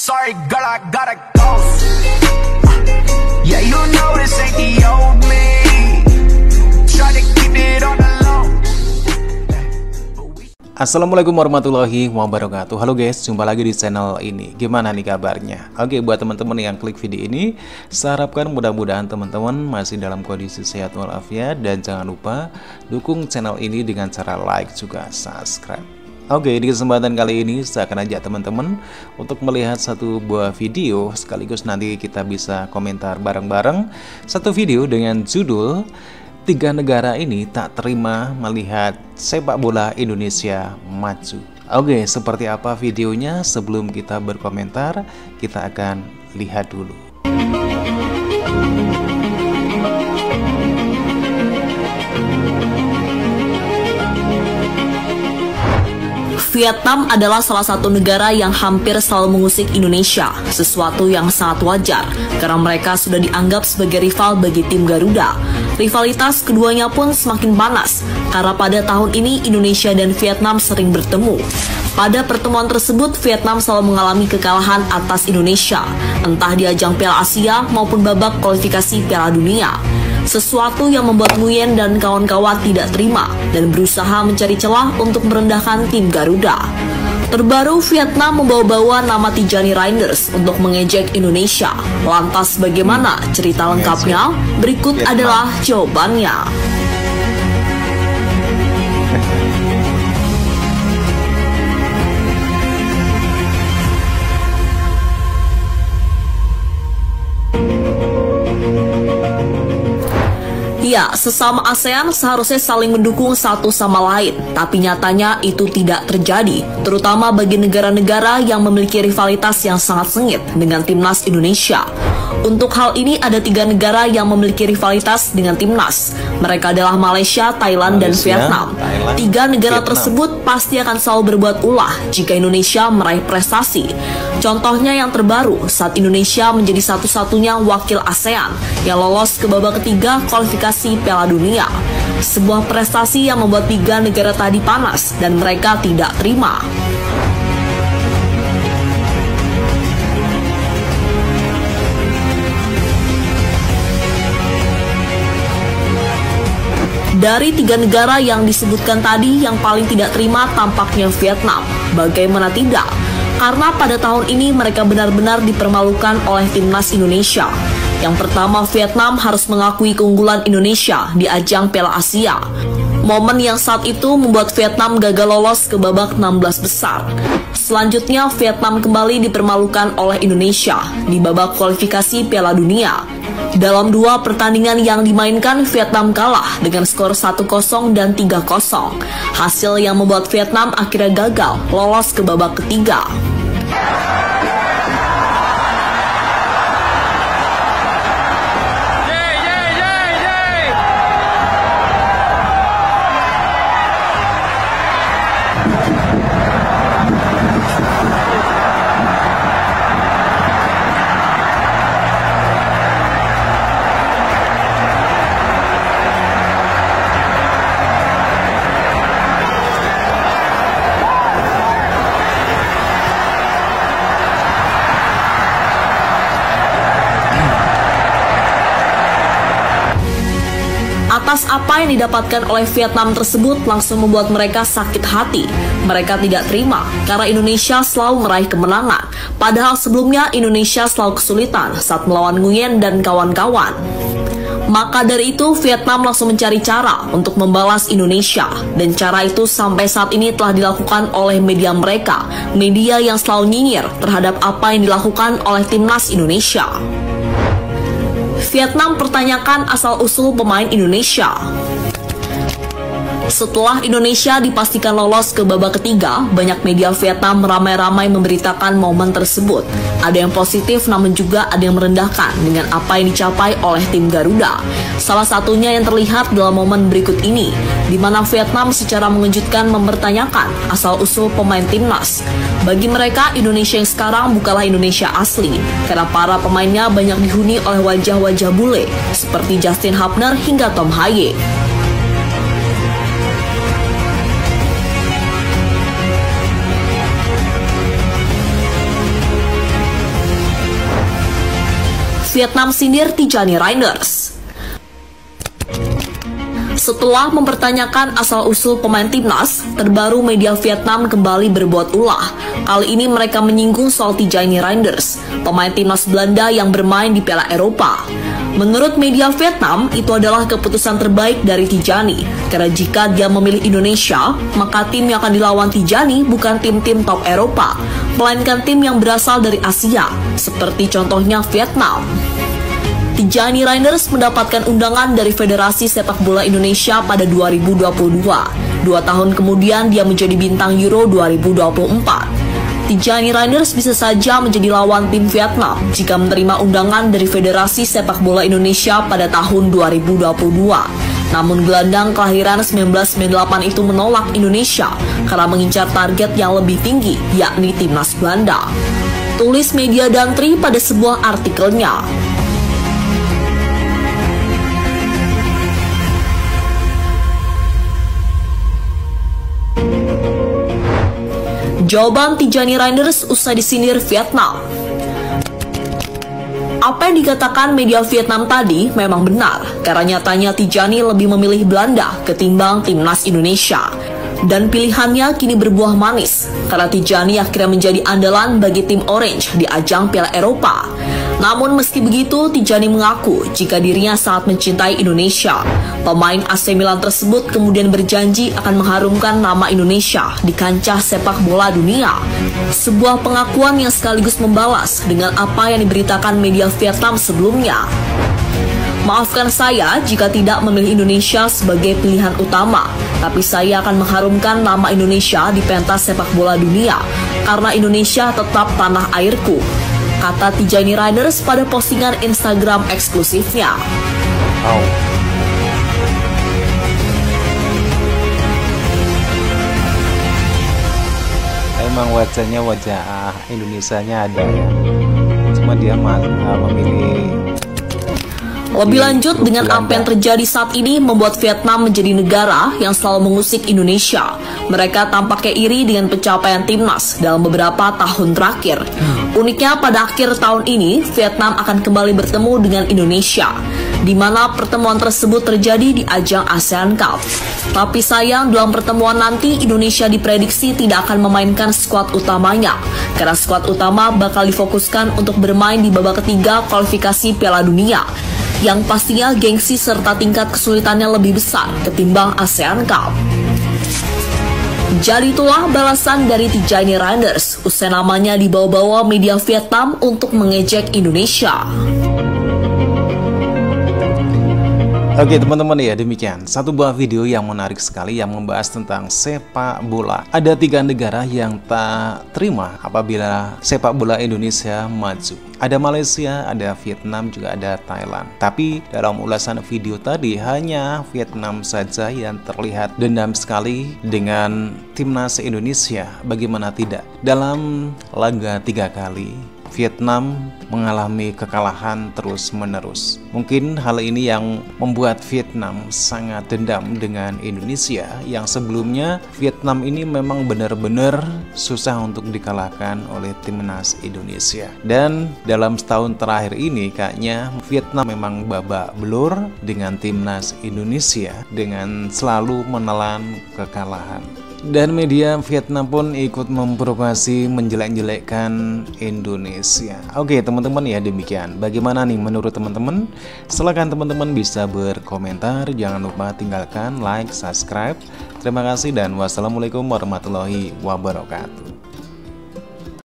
Sorry girl, I gotta go. Yeah, you know this ain't the old me. Try to keep it on the low. Assalamualaikum warahmatullahi wabarakatuh. Halo guys, jumpa lagi di channel ini. Gimana nih kabarnya? Oke, buat teman-teman yang klik video ini, saya harapkan mudah-mudahan teman-teman masih dalam kondisi sehat walafiat. Dan jangan lupa dukung channel ini dengan cara like juga subscribe. Oke, di kesempatan kali ini saya akan ajak teman-teman untuk melihat satu buah video, sekaligus nanti kita bisa komentar bareng-bareng. Satu video dengan judul 3 negara ini tak terima melihat sepak bola Indonesia maju. Oke, seperti apa videonya? Sebelum kita berkomentar, kita akan lihat dulu. Vietnam adalah salah satu negara yang hampir selalu mengusik Indonesia, sesuatu yang sangat wajar karena mereka sudah dianggap sebagai rival bagi tim Garuda. Rivalitas keduanya pun semakin panas karena pada tahun ini Indonesia dan Vietnam sering bertemu. Pada pertemuan tersebut, Vietnam selalu mengalami kekalahan atas Indonesia, entah di ajang Piala Asia maupun babak kualifikasi Piala Dunia. Sesuatu yang membuat Nguyen dan kawan-kawan tidak terima dan berusaha mencari celah untuk merendahkan tim Garuda. Terbaru, Vietnam membawa-bawa nama Tijani Reinders untuk mengejek Indonesia. Lantas bagaimana cerita lengkapnya? Berikut adalah jawabannya. Ya, sesama ASEAN seharusnya saling mendukung satu sama lain, tapi nyatanya itu tidak terjadi, terutama bagi negara-negara yang memiliki rivalitas yang sangat sengit dengan timnas Indonesia. Untuk hal ini ada 3 negara yang memiliki rivalitas dengan timnas. Mereka adalah Malaysia, Thailand, dan Vietnam. 3 negara tersebut pasti akan selalu berbuat ulah jika Indonesia meraih prestasi. Contohnya yang terbaru, saat Indonesia menjadi satu-satunya wakil ASEAN yang lolos ke babak ketiga kualifikasi Piala Dunia. Sebuah prestasi yang membuat 3 negara tadi panas dan mereka tidak terima. Dari 3 negara yang disebutkan tadi, yang paling tidak terima tampaknya Vietnam. Bagaimana tidak? Karena pada tahun ini mereka benar-benar dipermalukan oleh timnas Indonesia. Yang pertama, Vietnam harus mengakui keunggulan Indonesia di ajang Piala Asia. Momen yang saat itu membuat Vietnam gagal lolos ke babak 16 besar. Selanjutnya, Vietnam kembali dipermalukan oleh Indonesia di babak kualifikasi Piala Dunia. Dalam 2 pertandingan yang dimainkan, Vietnam kalah dengan skor 1-0 dan 3-0. Hasil yang membuat Vietnam akhirnya gagal lolos ke babak ketiga. Atas apa yang didapatkan oleh Vietnam tersebut langsung membuat mereka sakit hati. Mereka tidak terima karena Indonesia selalu meraih kemenangan. Padahal sebelumnya Indonesia selalu kesulitan saat melawan Nguyen dan kawan-kawan. Maka dari itu Vietnam langsung mencari cara untuk membalas Indonesia. Dan cara itu sampai saat ini telah dilakukan oleh media mereka. Media yang selalu nyinyir terhadap apa yang dilakukan oleh timnas Indonesia. Vietnam pertanyakan asal-usul pemain Indonesia. Setelah Indonesia dipastikan lolos ke babak ketiga, banyak media Vietnam ramai-ramai memberitakan momen tersebut. Ada yang positif namun juga ada yang merendahkan dengan apa yang dicapai oleh tim Garuda. Salah satunya yang terlihat dalam momen berikut ini, di mana Vietnam secara mengejutkan mempertanyakan asal-usul pemain timnas. Bagi mereka, Indonesia yang sekarang bukanlah Indonesia asli, karena para pemainnya banyak dihuni oleh wajah-wajah bule, seperti Justin Hapner hingga Tom Haye. Vietnam sindir Tijani Reinders. Setelah mempertanyakan asal-usul pemain timnas, terbaru media Vietnam kembali berbuat ulah. Kali ini mereka menyinggung soal Tijani Reinders, pemain timnas Belanda yang bermain di Piala Eropa. Menurut media Vietnam, itu adalah keputusan terbaik dari Tijani, karena jika dia memilih Indonesia, maka tim yang akan dilawan Tijani bukan tim-tim top Eropa, melainkan tim yang berasal dari Asia, seperti contohnya Vietnam. Tijani Reinders mendapatkan undangan dari Federasi Sepak Bola Indonesia pada 2022. 2 tahun kemudian dia menjadi bintang Euro 2024. Tijani Reinders bisa saja menjadi lawan tim Vietnam jika menerima undangan dari Federasi Sepak Bola Indonesia pada tahun 2022. Namun gelandang kelahiran 1998 itu menolak Indonesia karena mengincar target yang lebih tinggi, yakni timnas Belanda. Tulis media Dantri pada sebuah artikelnya. Jawaban Tijani Reinders usai disindir Vietnam. Apa yang dikatakan media Vietnam tadi memang benar, karena nyatanya Tijani lebih memilih Belanda ketimbang timnas Indonesia. Dan pilihannya kini berbuah manis, karena Tijani akhirnya menjadi andalan bagi tim Orange di ajang Piala Eropa. Namun meski begitu, Tijani mengaku jika dirinya sangat mencintai Indonesia. Pemain AC Milan tersebut kemudian berjanji akan mengharumkan nama Indonesia di kancah sepak bola dunia. Sebuah pengakuan yang sekaligus membalas dengan apa yang diberitakan media Vietnam sebelumnya. Maafkan saya jika tidak memilih Indonesia sebagai pilihan utama, tapi saya akan mengharumkan nama Indonesia di pentas sepak bola dunia, karena Indonesia tetap tanah airku, kata Tijani Reinders pada postingan Instagram eksklusifnya. Emang wajahnya wajah Indonesianya ada ya, cuma dia memilih. Lebih lanjut, dengan apa yang terjadi saat ini membuat Vietnam menjadi negara yang selalu mengusik Indonesia. Mereka tampaknya iri dengan pencapaian timnas dalam beberapa tahun terakhir. Uniknya pada akhir tahun ini, Vietnam akan kembali bertemu dengan Indonesia, di mana pertemuan tersebut terjadi di ajang ASEAN Cup. Tapi sayang, dalam pertemuan nanti Indonesia diprediksi tidak akan memainkan skuad utamanya, karena skuad utama bakal difokuskan untuk bermain di babak ketiga kualifikasi Piala Dunia, yang pastinya gengsi serta tingkat kesulitannya lebih besar ketimbang ASEAN Cup. Jadi itulah balasan dari Tijani Reinders usai namanya dibawa-bawa media Vietnam untuk mengejek Indonesia. Oke teman-teman ya, demikian satu buah video yang menarik sekali yang membahas tentang sepak bola. Ada 3 negara yang tak terima apabila sepak bola Indonesia maju. Ada Malaysia, ada Vietnam, juga ada Thailand. Tapi dalam ulasan video tadi hanya Vietnam saja yang terlihat dendam sekali dengan timnas Indonesia. Bagaimana tidak? Dalam laga 3 kali Vietnam mengalami kekalahan terus-menerus. Mungkin hal ini yang membuat Vietnam sangat dendam dengan Indonesia, yang sebelumnya Vietnam ini memang benar-benar susah untuk dikalahkan oleh timnas Indonesia. Dan dalam setahun terakhir ini kayaknya Vietnam memang babak belur dengan timnas Indonesia dengan selalu menelan kekalahan. Dan media Vietnam pun ikut memprovokasi menjelek-jelekkan Indonesia. Oke teman-teman ya, demikian. Bagaimana nih menurut teman-teman? Silahkan teman-teman bisa berkomentar. Jangan lupa tinggalkan like, subscribe. Terima kasih dan wassalamualaikum warahmatullahi wabarakatuh.